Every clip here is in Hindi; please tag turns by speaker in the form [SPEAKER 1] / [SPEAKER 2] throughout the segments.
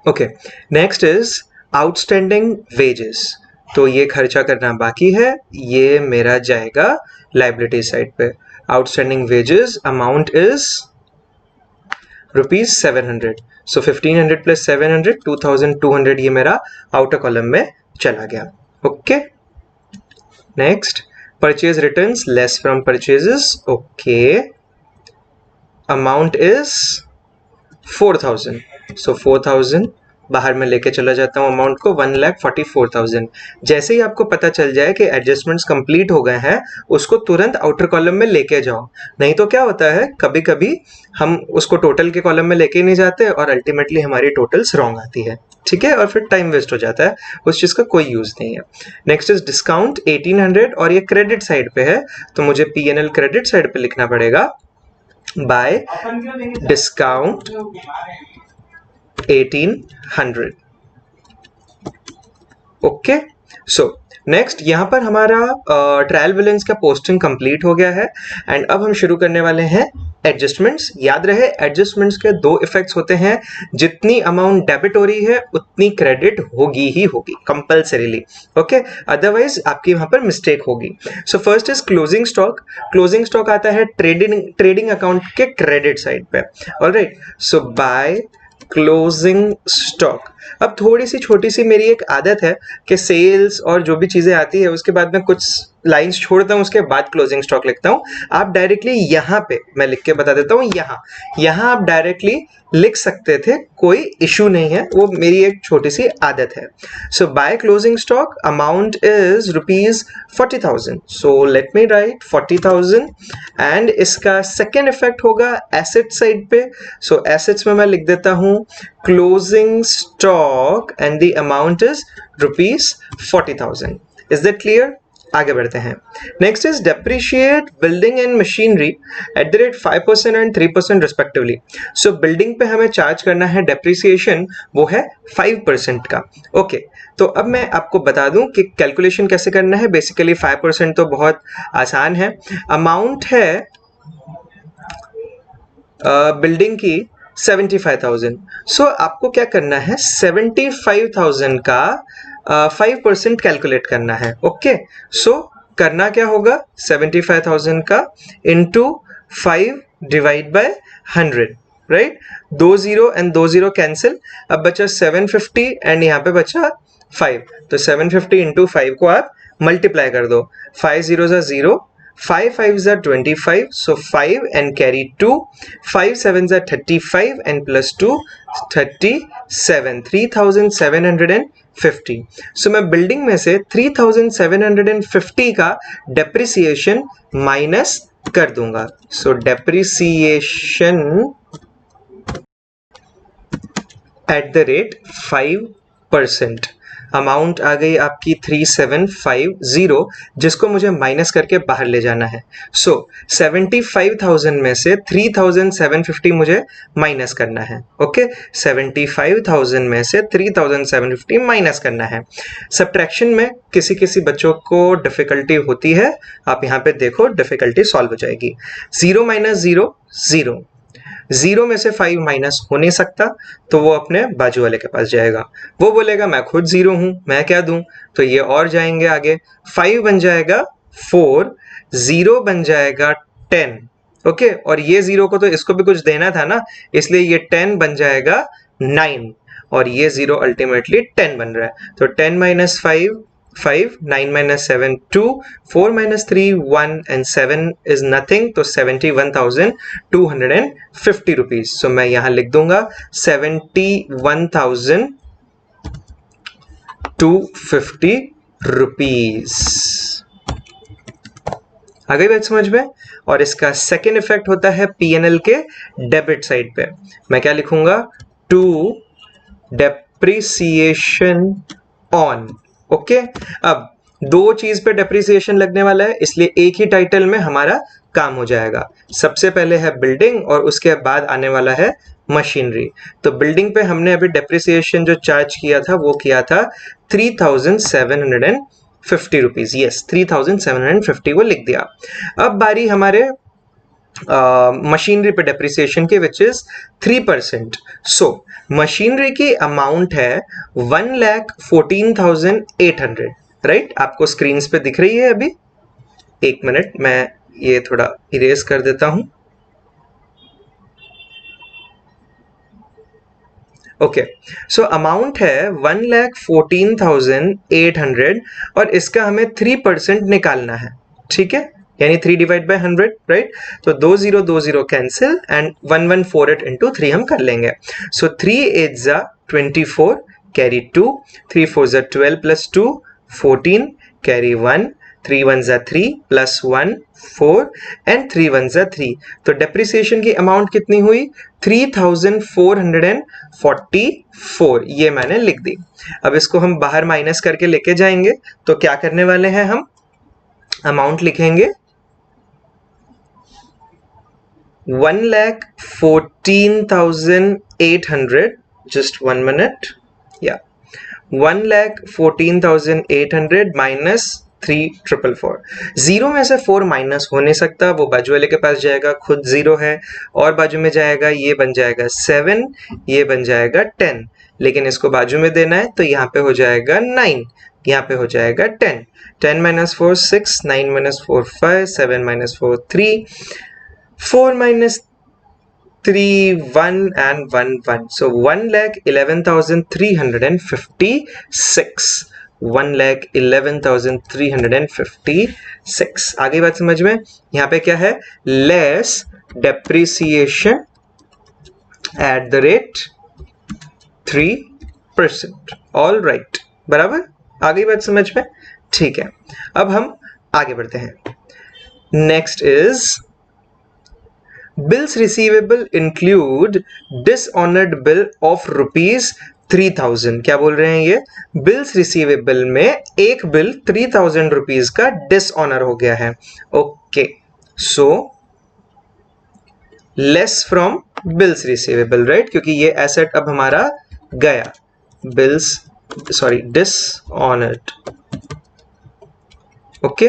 [SPEAKER 1] Okay, next is outstanding wages. तो ये खर्चा करना बाकी है, ये मेरा जाएगा लाइबिलिटी साइड पे। Outstanding wages amount is rupees 700। So 1500 plus 700 2200 ये मेरा आउटर कॉलम में चला गया। Okay, next purchase returns less from purchases. Okay, amount is 4000। सो 4000 बाहर में लेके चला जाता हूँ अमाउंट को, 1,44,000। जैसे ही आपको पता चल जाए कि एडजस्टमेंट्स कंप्लीट हो गए हैं, उसको तुरंत आउटर कॉलम में लेके जाओ। नहीं तो क्या होता है, कभी कभी हम उसको टोटल के कॉलम में लेके नहीं जाते और अल्टीमेटली हमारी टोटल्स रॉन्ग आती है, ठीक है, और फिर टाइम वेस्ट हो जाता है, उस चीज का कोई यूज नहीं है। नेक्स्ट इज डिस्काउंट 1800 और ये क्रेडिट साइड पे है, तो मुझे P&L क्रेडिट साइड पे लिखना पड़ेगा by discount 1800। Okay, so next यहाँ पर हमारा ट्रायल बैलेंस का पोस्टिंग कंप्लीट हो गया है एंड अब हम शुरू करने वाले हैं एडजस्टमेंट्स। याद रहे एडजस्टमेंट्स के दो इफेक्ट्स होते हैं, जितनी अमाउंट डेबिट हो रही है उतनी क्रेडिट होगी ही होगी कंपल्सरीली। ओके, अदरवाइज आपकी वहां पर मिस्टेक होगी। So first is closing stock. Closing stock आता है ट्रेडिंग अकाउंट के क्रेडिट साइड पे। Alright, so by closing stock. अब थोड़ी सी छोटी सी मेरी एक आदत है कि सेल्स और जो भी चीजें आती है उसके बाद में कुछ लाइंस छोड़ता हूं, उसके बाद क्लोजिंग स्टॉक लिखता हूं। आप डायरेक्टली यहां पे मैं लिख के बता देता हूं, यहां आप डायरेक्टली लिख सकते थे, कोई इशू नहीं है, वो मेरी एक छोटी सी आदत है। So by closing stock amount is rupees 40,000। So let me write 40,000 and इसका सेकेंड इफेक्ट होगा एसेट साइड पे। सो एसेट्स में मैं लिख देता हूं closing stock and the amount is rupees 40,000। Is that clear? आगे बढ़ते हैं। Next is depreciate building and machinery at the rate 5% and 3% respectively. So building पे हमें चार्ज करना है डेप्रिसिएशन, वो है 5% का। ओके, तो अब मैं आपको बता दूं कि कैलकुलेशन कैसे करना है। बेसिकली 5% तो बहुत आसान है। अमाउंट है बिल्डिंग की 75,000। सो आपको क्या करना है, 75,000 का 5% कैलकुलेट करना है। ओके, सो करना क्या होगा, 75,000 का into 5 divide by 100, right. 2 0 and 2 0 cancel, अब बचा 750 एंड यहाँ पे बचा 5। तो 750 इंटू 5 को आप मल्टीप्लाई कर दो, 5 0 0, 5 5 are 25, so 5 and carry 2, 5 7 are 35 and plus 2 37, 3,750। so मैं बिल्डिंग में से 3,750 का डेप्रिसिएशन माइनस कर दूंगा। So depreciation at the rate 5%। Amount आ गई आपकी 3750, जिसको मुझे माइनस करके बाहर ले जाना है। सो 75,000 में से 3,750 मुझे माइनस करना है। ओके, 75,000 में से 3,750 माइनस करना है। सब्ट्रैक्शन में किसी किसी बच्चों को डिफिकल्टी होती है, आप यहाँ पे देखो डिफिकल्टी सॉल्व हो जाएगी। 0 माइनस 0 0, 0 में से 5 माइनस हो नहीं सकता, तो वो अपने बाजू वाले के पास जाएगा, वो बोलेगा मैं खुद 0 हूं, मैं क्या दूं, तो ये और जाएंगे आगे। 5 बन जाएगा 4, 0 बन जाएगा 10। ओके, और ये 0 को तो इसको भी कुछ देना था ना, इसलिए ये 10 बन जाएगा 9 और ये 0 अल्टीमेटली 10 बन रहा है। तो 10 minus 5 5, 9 minus 7 2, 4 minus 3 1 and 7 is nothing, तो 71,250 रुपीज। सो मैं यहां लिख दूंगा 71,250 रुपीज। आ गई बात समझ में? और इसका सेकेंड इफेक्ट होता है P&L के डेबिट साइड पे। मैं क्या लिखूंगा, टू डेप्रिसिएशन ऑन। ओके, अब दो चीज पे डेप्रिसिएशन लगने वाला है, इसलिए एक ही टाइटल में हमारा काम हो जाएगा। सबसे पहले है बिल्डिंग और उसके बाद आने वाला है मशीनरी। तो बिल्डिंग पे हमने अभी डेप्रिसिएशन जो चार्ज किया था वो किया था 3,750 रुपीज। यस, 3,750 वो लिख दिया। अब बारी हमारे मशीनरी पे डेप्रिसिएशन के विच इज 3%. सो मशीनरी की अमाउंट है 1,14,800, राइट? आपको स्क्रीन पे दिख रही है अभी? एक मिनट, मैं ये थोड़ा इरेज कर देता हूं. ओके, सो अमाउंट है 1,14,800 और इसका हमें 3% निकालना है. ठीक है, यानी 3 डिवाइड बाय 100, राइट? तो 20 कैंसिल एंड 1148 इंटू 3 हम कर लेंगे. सो 3 8 जा 24, कैरी 2, 3 4 जा 12 प्लस 2 14, कैरी 1, 3 1 जा 3 प्लस 1 4 एंड 3 1 जा 3. तो डेप्रिसिएशन की अमाउंट कितनी हुई? 3,444. ये मैंने लिख दी. अब इसको हम बाहर माइनस करके लेके जाएंगे. तो क्या करने वाले हैं हम? अमाउंट लिखेंगे 1,14,800. Just 1 minute. या 1,14,800 माइनस 3,444. 0 में से 4 माइनस हो नहीं सकता, वो बाजू वाले के पास जाएगा, खुद 0 है, और बाजू में जाएगा, ये बन जाएगा 7, ये बन जाएगा 10, लेकिन इसको बाजू में देना है तो यहाँ पे हो जाएगा 9, यहाँ पे हो जाएगा 10. 10 minus 4 6, 9 minus 4 5, 7 minus 4 3, 4 minus 3 1 and 1 1. So 1,11,356. 1,11,356. आगे बात समझ में? यहाँ पे क्या है? Less depreciation at the rate 3%. All right, बराबर? आगे बात समझ में? ठीक है, अब हम आगे बढ़ते हैं. Next is bills receivable include dishonored bill of ₹3,000. क्या बोल रहे हैं ये? bills receivable में एक बिल 3,000 रुपीज का डिसऑनर हो गया है. Okay, so less from bills receivable, right? क्योंकि ये एसेट अब हमारा गया. डिसऑनर्ड. ओके,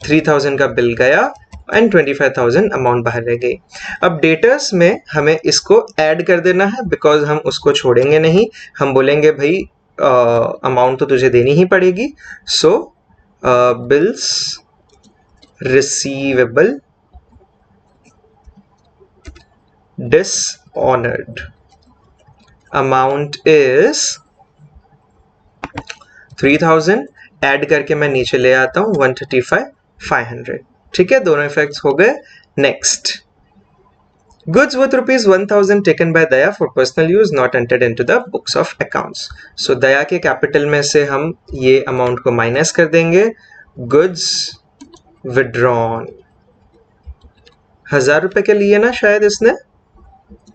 [SPEAKER 1] 3,000 का बिल गया एंड 25,000 अमाउंट बाहर रह गई. अब डेटर्स में हमें इसको ऐड कर देना है, बिकॉज हम उसको छोड़ेंगे नहीं. हम बोलेंगे भाई अमाउंट तो तुझे देनी ही पड़ेगी. So bills receivable dishonoured amount is 3,000. Add करके मैं नीचे ले आता हूं 135,500. ठीक है, दोनों इफेक्ट्स हो गए. Next, goods worth ₹1,000 taken by Daya for personal use not entered into the books of accounts. So Daya के कैपिटल में से हम ये अमाउंट को माइनस कर देंगे. गुड्स विड्रॉन 1,000 रुपए के लिए ना शायद इसने.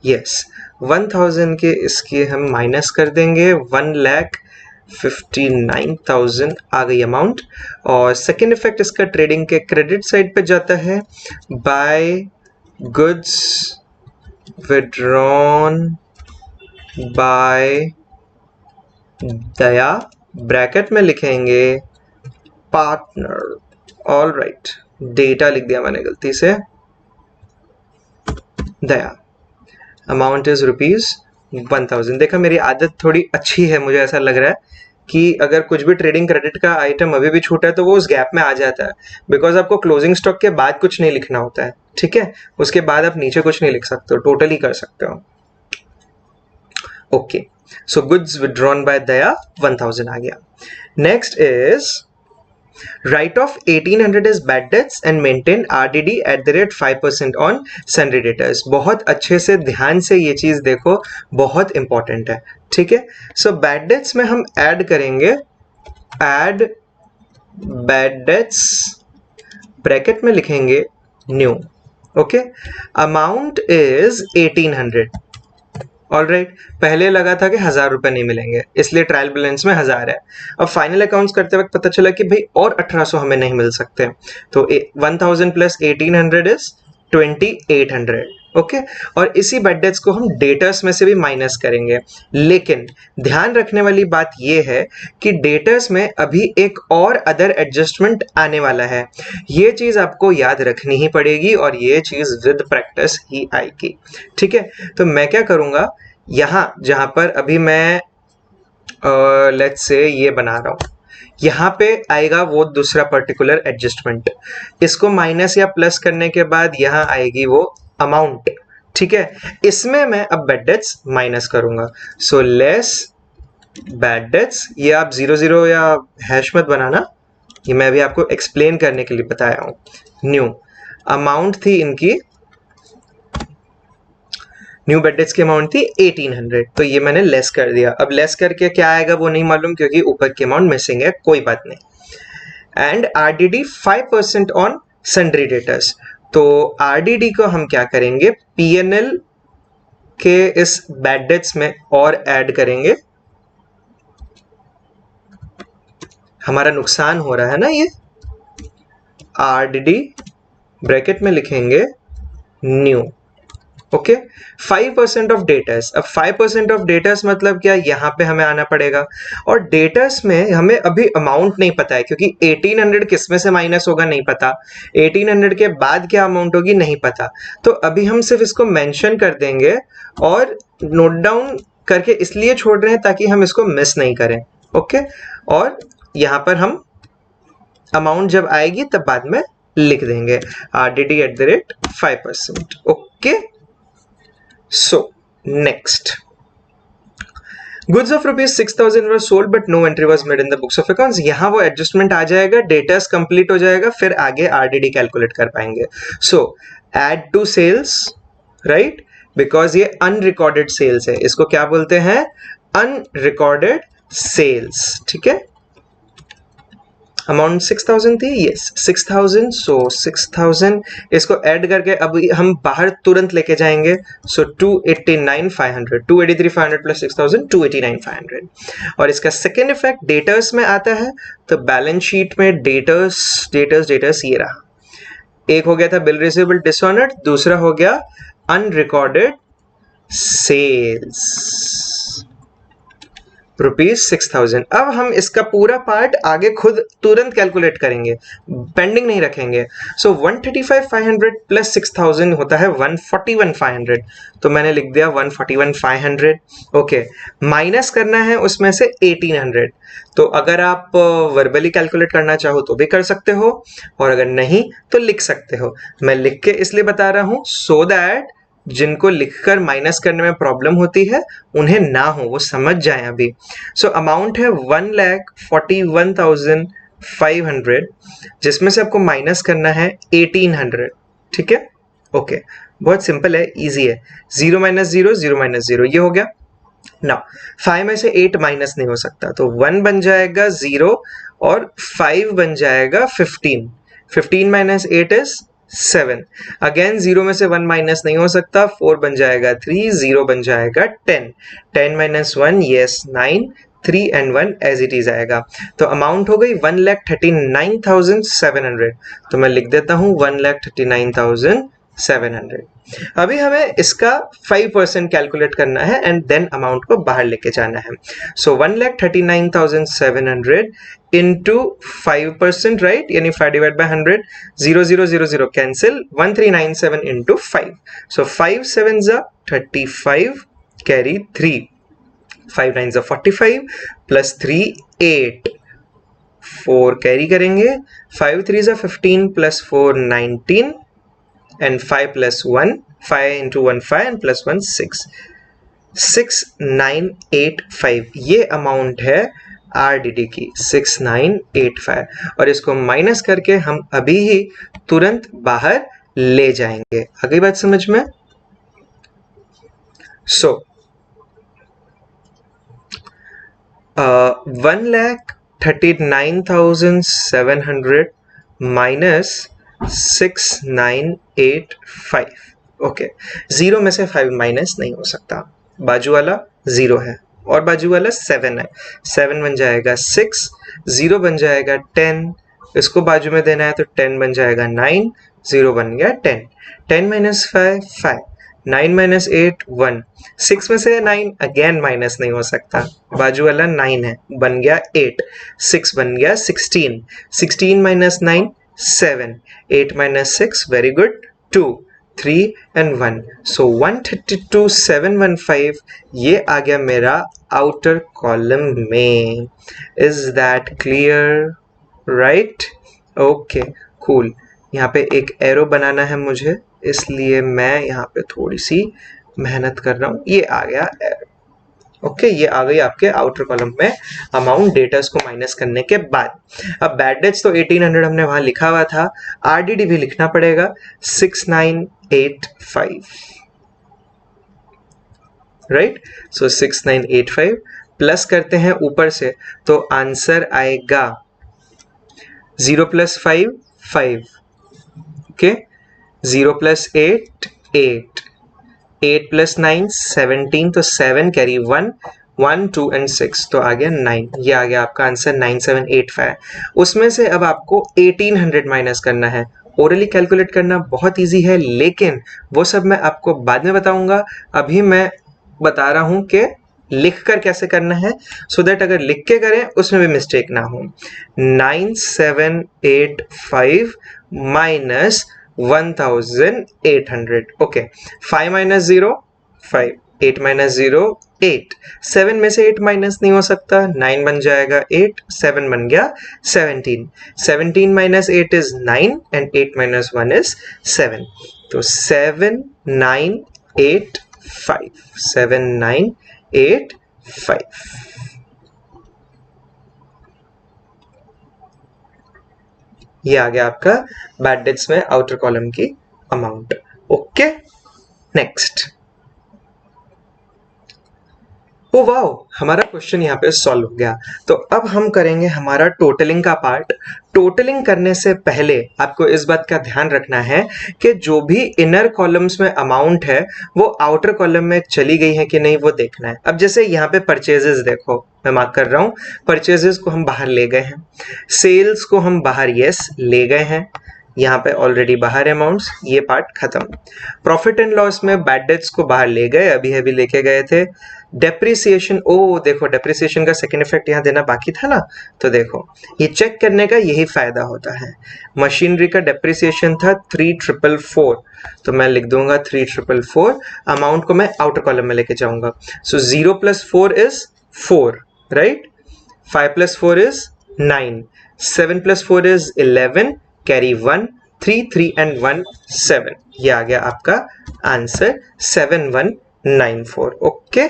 [SPEAKER 1] यस, 1,000 के इसके हम माइनस कर देंगे. 1,59,000 आ गई अमाउंट. और सेकेंड इफेक्ट इसका ट्रेडिंग के क्रेडिट साइड पे जाता है. By goods withdrawn by Daya, bracket में लिखेंगे पार्टनर. ऑल राइट, डेटा लिख दिया मैंने गलती से. दया, अमाउंट इज ₹1,000. देखा, मेरी आदत थोड़ी अच्छी है, मुझे ऐसा लग रहा है कि अगर कुछ भी ट्रेडिंग क्रेडिट का आइटम अभी भी छूटा है तो वो उस गैप में आ जाता है, बिकॉज आपको क्लोजिंग स्टॉक के बाद कुछ नहीं लिखना होता है. ठीक है, उसके बाद आप नीचे कुछ नहीं लिख सकते हो, टोटली कर सकते हो. Okay, so goods withdrawn by Daya 1,000 आ गया. Next is write off 1,800 is bad debts and maintain RDD at the rate 5% on sundry debtors. बहुत अच्छे से ध्यान से ये चीज देखो, बहुत इंपॉर्टेंट है. ठीक है, सो बैड डेट्स में हम ऐड करेंगे ऐड बैड डेट्स, ब्रैकेट में लिखेंगे new. Okay, amount is 1,800. All right, पहले लगा था कि 1,000 रुपए नहीं मिलेंगे, इसलिए ट्रायल बैलेंस में 1,000 है. अब फाइनल अकाउंट्स करते वक्त पता चला कि भाई और 1,800 हमें नहीं मिल सकते. तो 1,000 प्लस 1,800 इज 2800। ओके, और इसी बेड डेट्स को हम डेटर्स में से भी माइनस करेंगे। लेकिन ध्यान रखने वाली बात यह है कि डेटर्स में अभी एक और अदर एडजस्टमेंट आने वाला है। ये चीज आपको याद रखनी ही पड़ेगी और ये चीज विद प्रैक्टिस ही आएगी। ठीक है, तो मैं क्या करूंगा, यहां जहां पर अभी मैं लेट्स से ये बना रहा हूं, यहाँ पे आएगा वो दूसरा पर्टिकुलर एडजस्टमेंट। इसको माइनस या प्लस करने के बाद यहाँ आएगी वो अमाउंट। ठीक है, इसमें मैं अब बैड डेट्स माइनस करूंगा। सो लेस बैड डेट्स, ये आप 00 या हैश मत बनाना, ये मैं अभी आपको एक्सप्लेन करने के लिए बताया हूं। न्यू अमाउंट थी इनकी, न्यू बेड डेट्स की अमाउंट थी 1800, तो ये मैंने लेस कर दिया। अब लेस करके क्या आएगा वो नहीं मालूम क्योंकि ऊपर की अमाउंट मिसिंग है, कोई बात नहीं। And RDD 5% on sundry debtors, तो आरडीडी को हम क्या करेंगे, पीएनएल के इस बैड डेट्स में और ऐड करेंगे। हमारा नुकसान हो रहा है ना, ये आरडीडी ब्रैकेट में लिखेंगे न्यू। Okay, 5% of debtors. अब 5% ऑफ डेटर्स मतलब क्या, यहां पे हमें आना पड़ेगा और डेटर्स में हमें अभी अमाउंट नहीं पता है क्योंकि 1800 किस में से माइनस होगा नहीं पता, 1800 के बाद क्या अमाउंट होगी नहीं पता। तो अभी हम सिर्फ इसको मेंशन कर देंगे और नोट डाउन करके इसलिए छोड़ रहे हैं ताकि हम इसको मिस नहीं करें। ओके, और यहां पर हम अमाउंट जब आएगी तब बाद में लिख देंगे RDD@5%। Okay, so next, goods of ₹6000 were sold but no entry was made in the books of accounts। यहां वो एडजस्टमेंट आ जाएगा, डेटास कंप्लीट हो जाएगा, फिर आगे आरडीडी कैलकुलेट कर पाएंगे। So add to sales, right, because ये अनरिकॉर्डेड सेल्स है, इसको क्या बोलते हैं, अनरिकॉर्डेड सेल्स। ठीक है, अमाउंट 6000 थी, यस 6000, सो 6000 इसको ऐड करके अब हम बाहर तुरंत लेके जाएंगे। सो 289,500, 283,500 प्लस 6000, 289,500। और इसका सेकेंड इफेक्ट डेटर्स में आता है, तो बैलेंस शीट में डेटर्स ये रहा। एक हो गया था बिल रिसीवेबल डिसऑनर्ड, दूसरा हो गया अनरिकॉर्डेड सेल्स, ₹6000। अब हम इसका पूरा पार्ट आगे खुद तुरंत कैलकुलेट करेंगे, पेंडिंग नहीं रखेंगे। सो 135,500 प्लस 6000 होता है 141,500, तो मैंने लिख दिया 141,500। ओके, माइनस करना है उसमें से 1800, तो अगर आप वर्बली कैलकुलेट करना चाहो तो भी कर सकते हो और अगर नहीं तो लिख सकते हो। मैं लिख के इसलिए बता रहा हूं सो दैट जिनको लिखकर माइनस करने में प्रॉब्लम होती है उन्हें ना हो, वो समझ जाएं अभी। सो अमाउंट है 1,41,500, जिसमें से आपको माइनस करना है 1800। ठीक है, ओके, बहुत सिंपल है, इजी है। 0 - 0, 0 - 0, ये हो गया ना। 5 में से 8 माइनस नहीं हो सकता, तो 1 बन जाएगा 0 और 5 बन जाएगा 15। 15 - 8 इज 7। अगेन 0 में से 1 माइनस नहीं हो सकता, 4 बन जाएगा 3, 0 बन जाएगा 10, 10 - 1 yes 9, 3 and 1 as it is आएगा। तो अमाउंट हो गई 1,39,700, तो मैं लिख देता हूं 1,39,700। अभी हमें इसका 5% कैलकुलेट करना है एंड देन अमाउंट को बाहर लेके जाना है। सो 1,39,700 into 5%, राइट, यानी 5 divide by 100, 0 0 0 0 cancel, 1397 into 5, so 5 7s are 35, carry 3, 5 9s are 45 plus 3 8, 4 carry करेंगे, 5 3s are 15 plus 4 19 and 5 plus 1, 5 into 1 5 and plus 1 6, 6985, ये अमाउंट है आरडीडी की 6985, और इसको माइनस करके हम अभी ही तुरंत बाहर ले जाएंगे। अगली बात समझ में? सो 1,39,700 माइनस 6985। ओके, 0 में से 5 माइनस नहीं हो सकता, बाजू वाला 0 है और बाजू वाला 7 है, 7 बन जाएगा 6, 0 बन जाएगा 10, इसको बाजू में देना है तो 10 बन जाएगा 9, 0 बन गया 10, 10 माइनस 5 5, 9 माइनस 8 1, 6 में से 9 अगेन माइनस नहीं हो सकता, बाजू वाला 9 है, बन गया 8, 6 बन गया 16, 16 minus 9 7, 8 minus 6 very good 2, 3 and 1, so 132,715 ये आ गया मेरा आउटर कॉलम में. Is that clear? Right, okay cool. यहाँ पे एक एरो बनाना है मुझे, इसलिए मैं यहाँ पे थोड़ी सी मेहनत कर रहा हूँ. ये आ गया एरो. ओके, ये आ गई आपके आउटर कॉलम में अमाउंट डेटर्स को माइनस करने के बाद. अब बैड डेट्स तो 1800 हमने वहां लिखा हुआ था, आरडीडी भी लिखना पड़ेगा 6985. राइट, सो 6985 प्लस करते हैं ऊपर से, तो आंसर आएगा 0 प्लस 5 5, ओके, 0 प्लस 8 8, 8 प्लस 9 17, तो 7 कैरी 1 1 2 एंड 6, तो आ गया 9. ये आ गया आपका आंसर 9785. उसमें से अब आपको 1800 माइनस करना है. ओरली कैलकुलेट करना बहुत इजी है, लेकिन वो सब मैं आपको बाद में बताऊंगा. अभी मैं बता रहा हूं कि लिख कर कैसे करना है, सो दैट अगर लिख के करें उसमें भी मिस्टेक ना हो. 9785 माइनस 1800. ओके, 5 माइनस 0 5, 8 माइनस 0 8, 7 में से 8 माइनस नहीं हो सकता, 9 बन जाएगा 8, 7 बन गया 17, 17 minus 8 is 9 and 8 minus 1 is 7, तो 7985, 7985. ये आ गया आपका बैड डेट्स में आउटर कॉलम की amount. Okay, next. Oh wow, हमारा क्वेश्चन यहाँ पे सॉल्व हो गया. तो अब हम करेंगे हमारा टोटलिंग का पार्ट. टोटलिंग करने से पहले आपको इस बात का ध्यान रखना है कि जो भी इनर कॉलम्स में अमाउंट है वो आउटर कॉलम में चली गई है कि नहीं, वो देखना है. अब जैसे यहाँ पे परचेजेस देखो, मैं मार्क कर रहा हूँ, परचेजेस को हम बाहर ले गए हैं, सेल्स को हम बाहर यस ले गए हैं, यहाँ पे ऑलरेडी बाहर अमाउंट्स, ये पार्ट खत्म. प्रॉफिट एंड लॉस में बैड डेट्स को बाहर ले गए, अभी लेके गए थे. डेप्रिसिएशन, ओ देखो डेप्रिसिएशन का सेकेंड इफेक्ट यहाँ देना बाकी था ना, तो देखो ये चेक करने का यही फायदा होता है. मशीनरी का डेप्रिसिएशन था 3444, तो मैं लिख दूंगा 3444. अमाउंट को मैं आउटर कॉलम में लेके जाऊंगा, सो 0 plus 4 is 4, right, 5 plus 4 is 9, 7 plus 4 is 11, carry 1, 3 3 and 1 7. ये आ गया आपका आंसर 7194. ओके,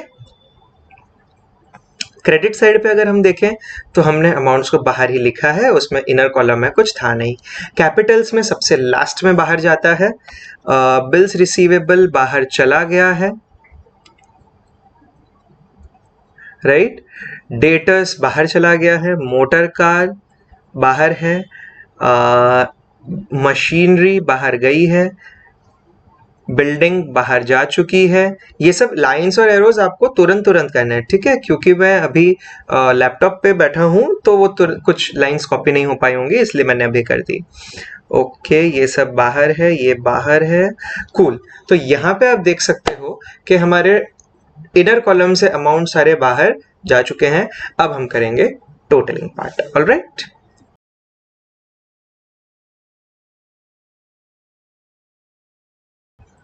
[SPEAKER 1] क्रेडिट साइड पे अगर हम देखें तो हमने अमाउंट्स को बाहर ही लिखा है, उसमें इनर कॉलम में कुछ था नहीं. कैपिटल्स में सबसे लास्ट में बाहर जाता है. बिल्स रिसीवेबल बाहर चला गया है, राइट. डेटर्स बाहर चला गया है, मोटर कार बाहर है, मशीनरी बाहर गई है, बिल्डिंग बाहर जा चुकी है. ये सब लाइंस और एरोज आपको तुरंत करना है, ठीक है, क्योंकि मैं अभी लैपटॉप पे बैठा हूं तो वो कुछ लाइंस कॉपी नहीं हो पाई होंगी, इसलिए मैंने अभी कर दी. ओके, ये सब बाहर है, ये बाहर है, कूल. तो यहाँ पे आप देख सकते हो कि हमारे इनर कॉलम से अमाउंट सारे बाहर जा चुके हैं. अब हम करेंगे टोटलिंग पार्ट. ऑलराइट,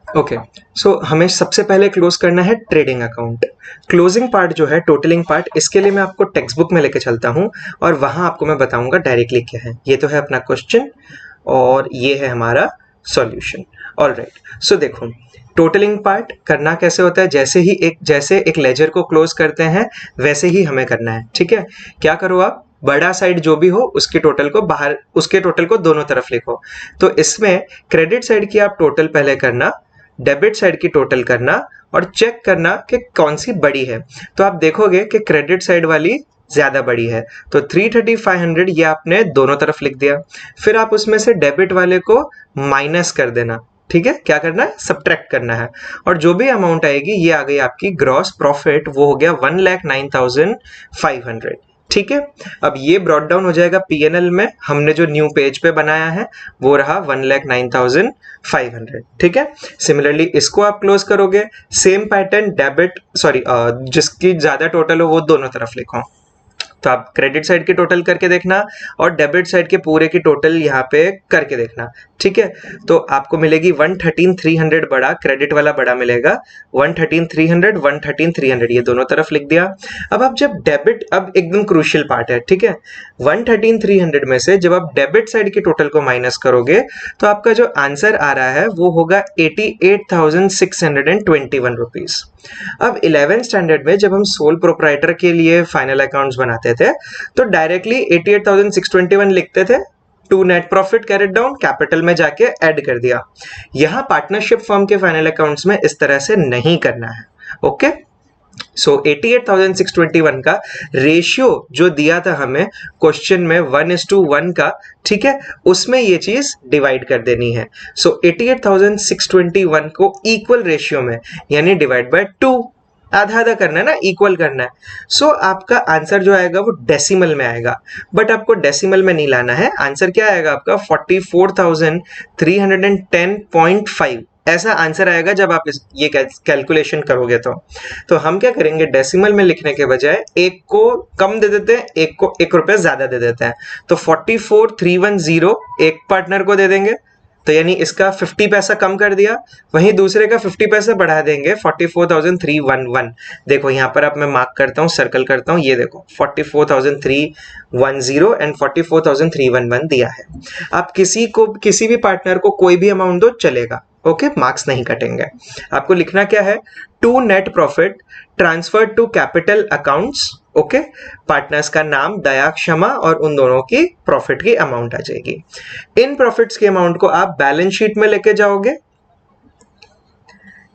[SPEAKER 1] ओके, सो हमें सबसे पहले क्लोज करना है ट्रेडिंग अकाउंट. क्लोजिंग पार्ट जो है, टोटलिंग पार्ट, इसके लिए मैं आपको टेक्स्ट बुक में लेके चलता हूं और वहां आपको मैं बताऊंगा डायरेक्टली क्या है. ये तो है अपना क्वेश्चन और ये है हमारा सॉल्यूशन. ऑलराइट, सो देखो टोटलिंग पार्ट करना कैसे होता है, जैसे एक लेजर को क्लोज करते हैं वैसे ही हमें करना है, ठीक है. क्या करो आप, बड़ा साइड जो भी हो उसके टोटल को बाहर, उसके टोटल को दोनों तरफ लिखो. तो इसमें क्रेडिट साइड की आप टोटल पहले करना, डेबिट साइड की टोटल करना और चेक करना कि कौन सी बड़ी है. तो आप देखोगे कि क्रेडिट साइड वाली ज्यादा बड़ी है, तो 33500 ये आपने दोनों तरफ लिख दिया. फिर आप उसमें से डेबिट वाले को माइनस कर देना, ठीक है. क्या करना है, सब्ट्रैक्ट करना है, और जो भी अमाउंट आएगी ये आ गई आपकी ग्रॉस प्रॉफिट, वो हो गया 1,09,500. ठीक है, अब ये ब्रॉट डाउन हो जाएगा पीएनएल में, हमने जो न्यू पेज पे बनाया है वो रहा 1,09,500, ठीक है। सिमिलरली इसको आप क्लोज करोगे, सेम पैटर्न डेबिट जिसकी ज्यादा टोटल हो वो दोनों तरफ लिखो, तो आप क्रेडिट साइड की टोटल करके देखना और डेबिट साइड के पूरे की टोटल यहाँ पे करके देखना, ठीक है। तो आपको मिलेगी 113,300 बड़ा, क्रेडिट वाला बड़ा मिलेगा 113,300, 113,300 ये दोनों तरफ लिख दिया। अब आप जब डेबिट, अब एकदम क्रूशियल पार्ट है, ठीक है, 113,300 में से जब आप डेबिट साइड की टोटल को माइनस करोगे तो आपका जो आंसर आ रहा है वो होगा 88,621 रुपीज। अब 11th स्टैंडर्ड में जब हम सोल प्रोप्राइटर के लिए फाइनल अकाउंट्स बनाते थे तो डायरेक्टली 88,621 लिखते थे, to net profit carried down, capital में जाके ऐड कर दिया। यहां पार्टनरशिप फर्म के फाइनल अकाउंट्स में इस तरह से नहीं करना है, ओके। सो 88,621 का रेशियो जो दिया था हमें क्वेश्चन में 1:1 का, ठीक है, उसमें ये चीज डिवाइड कर देनी है। सो 88,621 को इक्वल रेशियो में यानी डिवाइड बाय 2, आधा आधा करना है ना, इक्वल करना है। सो आपका आंसर जो आएगा वो डेसिमल में आएगा, बट आपको डेसिमल में नहीं लाना है। आंसर क्या आएगा आपका 44,310.5 ऐसा आंसर आएगा जब आप ये कैलकुलेशन करोगे। तो हम क्या करेंगे, डेसिमल में लिखने के बजाय एक को कम दे देते हैं, एक को 1 रुपया ज्यादा दे देते हैं। तो 44,310 एक पार्टनर को दे देंगे, तो यानी इसका 50 पैसा कम कर दिया, वहीं दूसरे का 50 पैसा बढ़ा देंगे, 44,311। देखो यहाँ पर अब मैं मार्क करता हूँ, सर्कल करता हूँ, ये देखो 44,310 एंड 44,311 दिया है। आप किसी भी पार्टनर को कोई भी अमाउंट दो चलेगा, ओके, मार्क्स नहीं कटेंगे। आपको लिखना क्या है, to net profit transfer to capital accounts, okay, partners का नाम दया क्षमा और उन दोनों की प्रॉफिट की अमाउंट आ जाएगी। इन प्रॉफिट्स की अमाउंट को आप बैलेंस शीट में लेके जाओगे,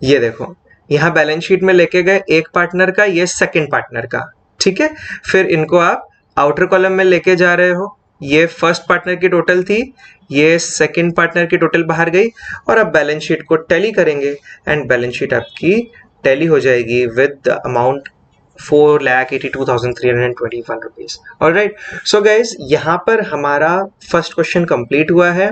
[SPEAKER 1] ये देखो यहां बैलेंस शीट में लेके गए एक पार्टनर का, ये सेकंड पार्टनर का, ठीक है। फिर इनको आप आउटर कॉलम में लेके जा रहे हो, ये फर्स्ट पार्टनर की टोटल थी, ये सेकंड पार्टनर की टोटल बाहर गई, और अब बैलेंस शीट को टैली करेंगे एंड बैलेंस शीट आपकी टैली हो जाएगी with the amount 4,82,321 rupees. Alright, so guys यहाँ पर हमारा फर्स्ट क्वेश्चन कंप्लीट हुआ है।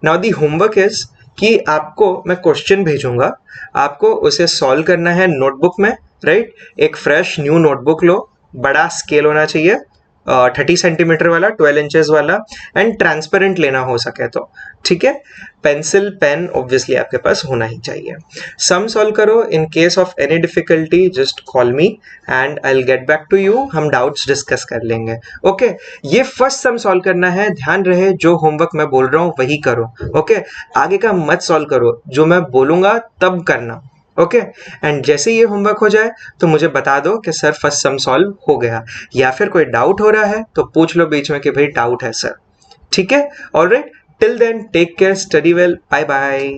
[SPEAKER 1] नाउ दी होमवर्क इज कि आपको मैं क्वेश्चन भेजूंगा, आपको उसे सॉल्व करना है नोटबुक में, राइट। एक फ्रेश न्यू नोटबुक लो, बड़ा स्केल होना चाहिए, 30 सेंटीमीटर वाला, 12 इंचेस वाला, एंड ट्रांसपेरेंट लेना हो सके तो, ठीक है। पेंसिल पेन ऑब्वियसली आपके पास होना ही चाहिए। सम सॉल्व करो, in case of any difficulty just call me and I will get back to you, हम डाउट्स डिस्कस कर लेंगे, ओके। ये फर्स्ट सम सॉल्व करना है, ध्यान रहे जो होमवर्क मैं बोल रहा हूँ वही करो, ओके। आगे का मत सॉल्व करो, जो मैं बोलूंगा तब करना, ओके। एंड जैसे ये होमवर्क हो जाए तो मुझे बता दो कि सर फर्स्ट सम सॉल्व हो गया, या फिर कोई डाउट हो रहा है तो पूछ लो बीच में कि भाई डाउट है सर, ठीक है। Alright, till then take care, study well, bye bye.